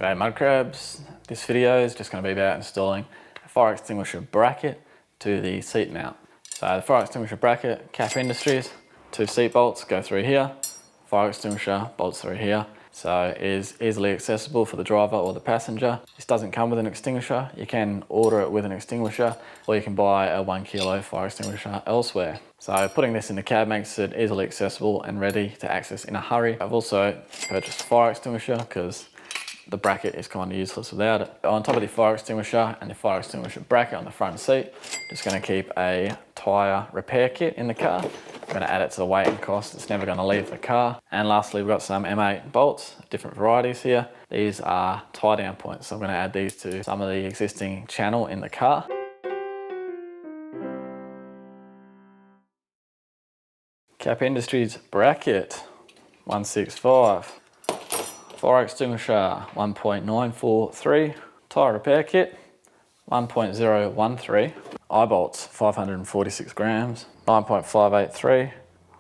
G'day mud crabs. This video is just going to be about installing a fire extinguisher bracket to the seat mount. So the fire extinguisher bracket, KAP Industries, 2 seat bolts go through here, fire extinguisher bolts through here. So it is easily accessible for the driver or the passenger. This doesn't come with an extinguisher. You can order it with an extinguisher, or you can buy a 1 kilo fire extinguisher elsewhere. So putting this in the cab makes it easily accessible and ready to access in a hurry. I've also purchased a fire extinguisher because the bracket is kind of useless without it. On top of the fire extinguisher and the fire extinguisher bracket on the front seat, just going to keep a tyre repair kit in the car. I'm going to add it to the weight and cost. It's never going to leave the car. And lastly, we've got some M8 bolts, different varieties here. These are tie down points, so I'm going to add these to some of the existing channel in the car. KAP Industries bracket 165. Fire extinguisher 1.943, tyre repair kit 1.013, eye bolts 546 grams, 9.583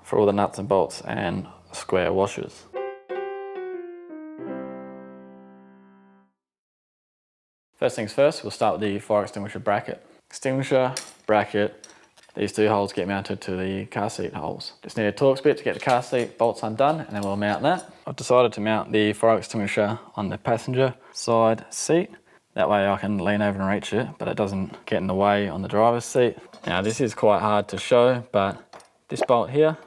for all the nuts and bolts and square washers. First things first, we'll start with the fire extinguisher bracket. Extinguisher, bracket, these 2 holes get mounted to the car seat holes. Just need a Torx bit to get the car seat bolts undone, and then we'll mount that. I've decided to mount the fire extinguisher on the passenger side seat. That way I can lean over and reach it, but it doesn't get in the way on the driver's seat. Now this is quite hard to show, but this bolt here,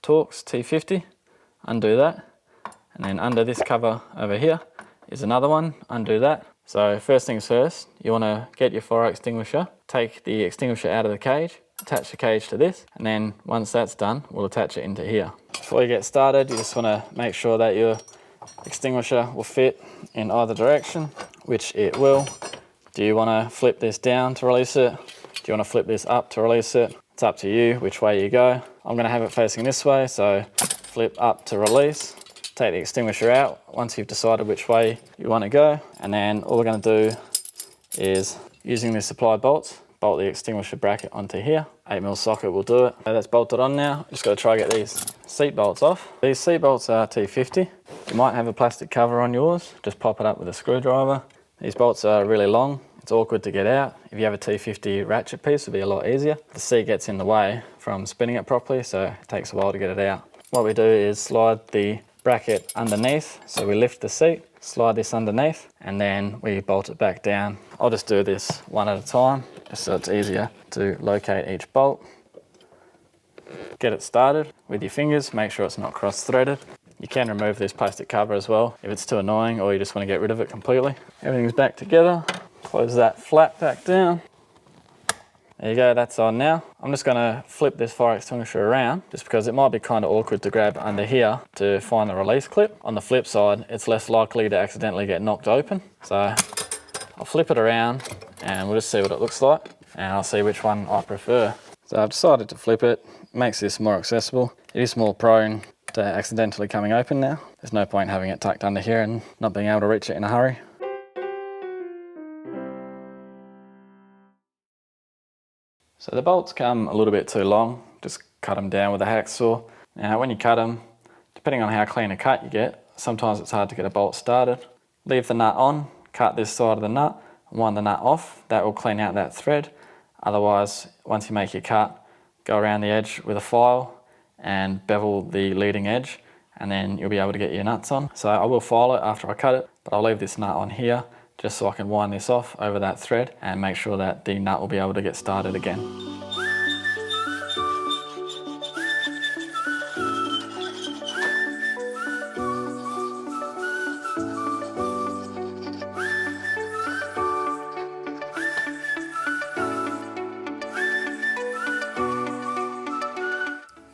Torx T50, undo that. And then under this cover over here is another one, undo that. So first things first, you want to get your fire extinguisher, take the extinguisher out of the cage, attach the cage to this, and then once that's done, we'll attach it into here. Before you get started, you just want to make sure that your extinguisher will fit in either direction, which it will. Do you want to flip this down to release it? Do you want to flip this up to release it? It's up to you which way you go. I'm going to have it facing this way, so flip up to release. Take the extinguisher out once you've decided which way you want to go, and then all we're going to do is, using the supply bolts, bolt the extinguisher bracket onto here. 8mm socket will do it. So that's bolted on now. Just got to try to get these seat bolts off. These seat bolts are T50. You might have a plastic cover on yours. Just pop it up with a screwdriver. These bolts are really long. It's awkward to get out. If you have a T50 ratchet piece, it'll be a lot easier. The seat gets in the way from spinning it properly, so it takes a while to get it out. What we do is slide the bracket underneath, so we lift the seat, slide this underneath, and then we bolt it back down. I'll just do this one at a time, just so it's easier to locate each bolt. Get it started with your fingers, make sure it's not cross-threaded. You can remove this plastic cover as well if it's too annoying, or you just want to get rid of it completely. Everything's back together, close that flap back down. There you go, that's on now. I'm just going to flip this fire extinguisher around just because it might be kind of awkward to grab under here to find the release clip. On the flip side, it's less likely to accidentally get knocked open. So I'll flip it around and we'll just see what it looks like, and I'll see which one I prefer. So I've decided to flip it. Makes this more accessible. It is more prone to accidentally coming open now. There's no point having it tucked under here and not being able to reach it in a hurry. So the bolts come a little bit too long, just cut them down with a hacksaw. Now when you cut them, depending on how clean a cut you get, sometimes it's hard to get a bolt started. Leave the nut on, cut this side of the nut, and wind the nut off. That will clean out that thread. Otherwise, once you make your cut, go around the edge with a file and bevel the leading edge, and then you'll be able to get your nuts on. So I will file it after I cut it, but I'll leave this nut on here just so I can wind this off over that thread and make sure that the nut will be able to get started again.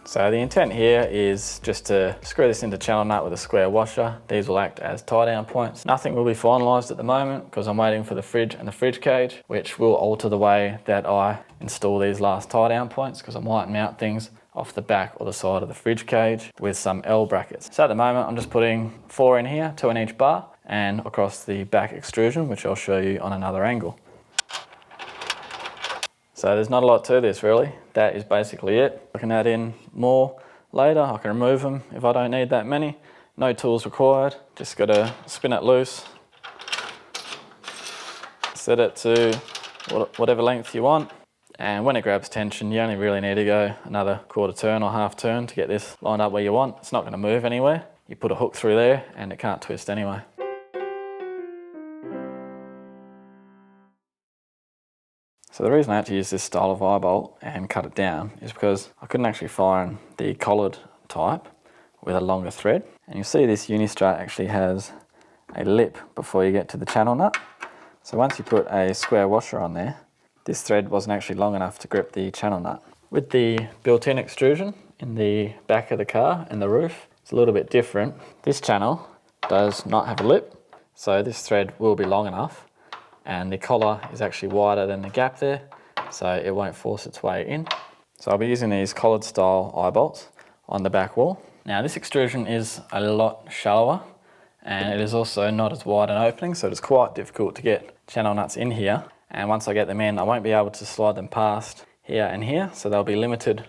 So the intent here is just to screw this into channel nut with a square washer. These will act as tie down points. Nothing will be finalised at the moment because I'm waiting for the fridge and the fridge cage, which will alter the way that I install these last tie down points, because I might mount things off the back or the side of the fridge cage with some L brackets. So at the moment I'm just putting 4 in here, 2 in each bar, and across the back extrusion, which I'll show you on another angle. So there's not a lot to this really. That is basically it. I can add in more later. I can remove them if I don't need that many. No tools required. Just got to spin it loose, Set it to whatever length you want. And when it grabs tension, you only really need to go another quarter turn or half turn to get this lined up where you want. It's not going to move anywhere. You put a hook through there and it can't twist anyway. So the reason I had to use this style of eye bolt and cut it down is because I couldn't actually find the collared type with a longer thread. And you'll see this uni-strut actually has a lip before you get to the channel nut. So once you put a square washer on there, this thread wasn't actually long enough to grip the channel nut. With the built-in extrusion in the back of the car and the roof, it's a little bit different. This channel does not have a lip, so this thread will be long enough, and the collar is actually wider than the gap there, so it won't force its way in. So I'll be using these collared style eye bolts on the back wall. Now this extrusion is a lot shallower, and it is also not as wide an opening, so it's quite difficult to get channel nuts in here. And once I get them in, I won't be able to slide them past here and here, so they'll be limited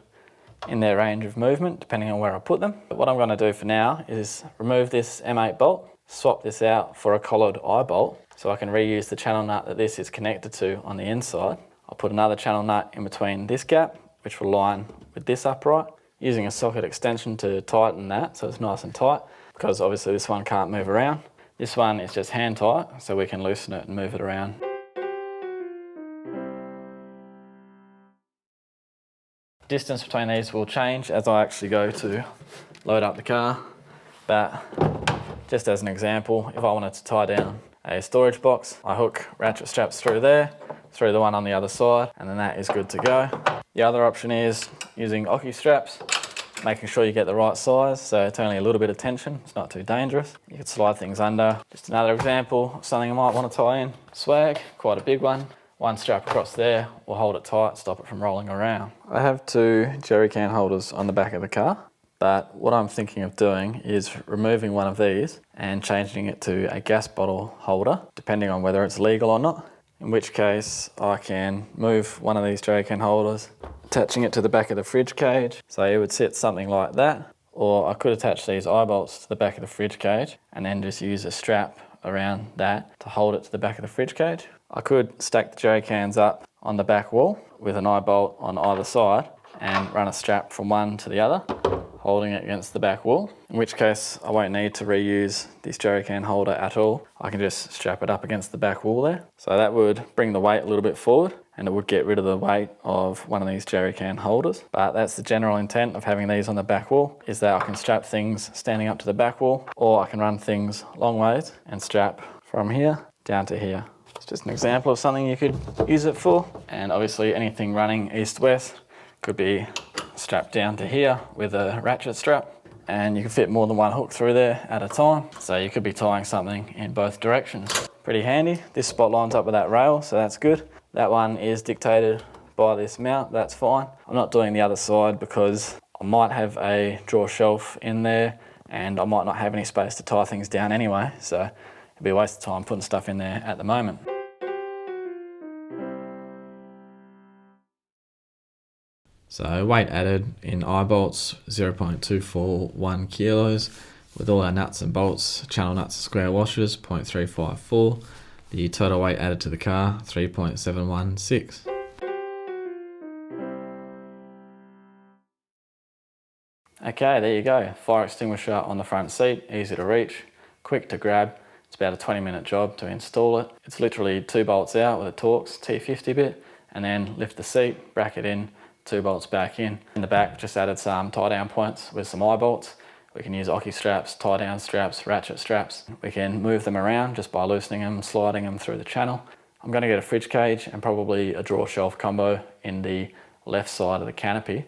in their range of movement depending on where I put them. But what I'm going to do for now is remove this M8 bolt, swap this out for a collared eye bolt so I can reuse the channel nut that this is connected to on the inside. I'll put another channel nut in between this gap, which will line with this upright, using a socket extension to tighten that so it's nice and tight, because obviously this one can't move around. This one is just hand tight, so we can loosen it and move it around. Distance between these will change as I actually go to load up the car, but just as an example, if I wanted to tie down a storage box, I hook ratchet straps through there, through the one on the other side, and then that is good to go. The other option is using Oki straps, making sure you get the right size, so it's only a little bit of tension, it's not too dangerous. You can slide things under. Just another example of something I might want to tie in. Swag, quite a big one. One strap across there will hold it tight, stop it from rolling around. I have 2 jerry can holders on the back of the car, but what I'm thinking of doing is removing one of these and changing it to a gas bottle holder, depending on whether it's legal or not. In which case I can move one of these jerry can holders, attaching it to the back of the fridge cage. So it would sit something like that, or I could attach these eye bolts to the back of the fridge cage and then just use a strap around that to hold it to the back of the fridge cage. I could stack the jerry cans up on the back wall with an eye bolt on either side and run a strap from one to the other, holding it against the back wall, in which case I won't need to reuse this jerry can holder at all. I can just strap it up against the back wall there. So that would bring the weight a little bit forward, and it would get rid of the weight of one of these jerry can holders. But that's the general intent of having these on the back wall, is that I can strap things standing up to the back wall, or I can run things long ways and strap from here down to here. It's just an example of something you could use it for. And obviously anything running east-west could be strapped down to here with a ratchet strap, and you can fit more than one hook through there at a time. So you could be tying something in both directions. Pretty handy. This spot lines up with that rail, so that's good. That one is dictated by this mount, that's fine. I'm not doing the other side because I might have a drawer shelf in there and I might not have any space to tie things down anyway, so it'd be a waste of time putting stuff in there at the moment. So weight added in eye bolts, 0.241 kilos. With all our nuts and bolts, channel nuts and square washers, 0.354. The total weight added to the car, 3.716. Okay, there you go. Fire extinguisher on the front seat, easy to reach, quick to grab. It's about a 20-minute job to install it. It's literally 2 bolts out with a Torx T50 bit, and then lift the seat, bracket in, 2 bolts back in. In the back, just added some tie down points with some eye bolts. We can use Oki straps, tie down straps, ratchet straps. We can move them around just by loosening them, sliding them through the channel. I'm going to get a fridge cage and probably a drawer shelf combo in the left side of the canopy,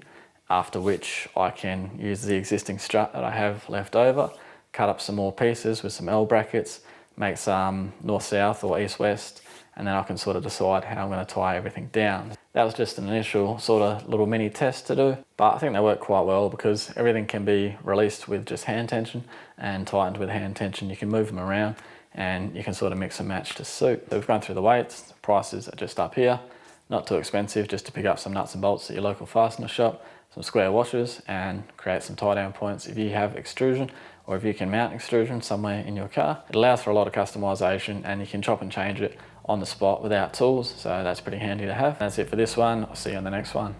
after which I can use the existing strut that I have left over, cut up some more pieces with some L brackets, make some north-south or east-west, and then I can sort of decide how I'm going to tie everything down. That was just an initial sort of little mini test to do, but I think they work quite well because everything can be released with just hand tension and tightened with hand tension. You can move them around and you can sort of mix and match to suit. So we've gone through the weights, the prices are just up here. Not too expensive, just to pick up some nuts and bolts at your local fastener shop, some square washers, and create some tie down points if you have extrusion, or if you can mount extrusion somewhere in your car. It allows for a lot of customization and you can chop and change it on the spot without tools, so that's pretty handy to have. That's it for this one. I'll see you on the next one.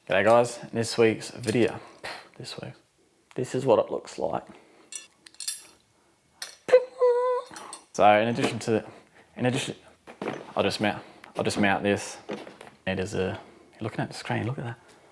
G'day guys, this week's video, this is what it looks like. So I'll just mount this. It is you're looking at the screen, look at that.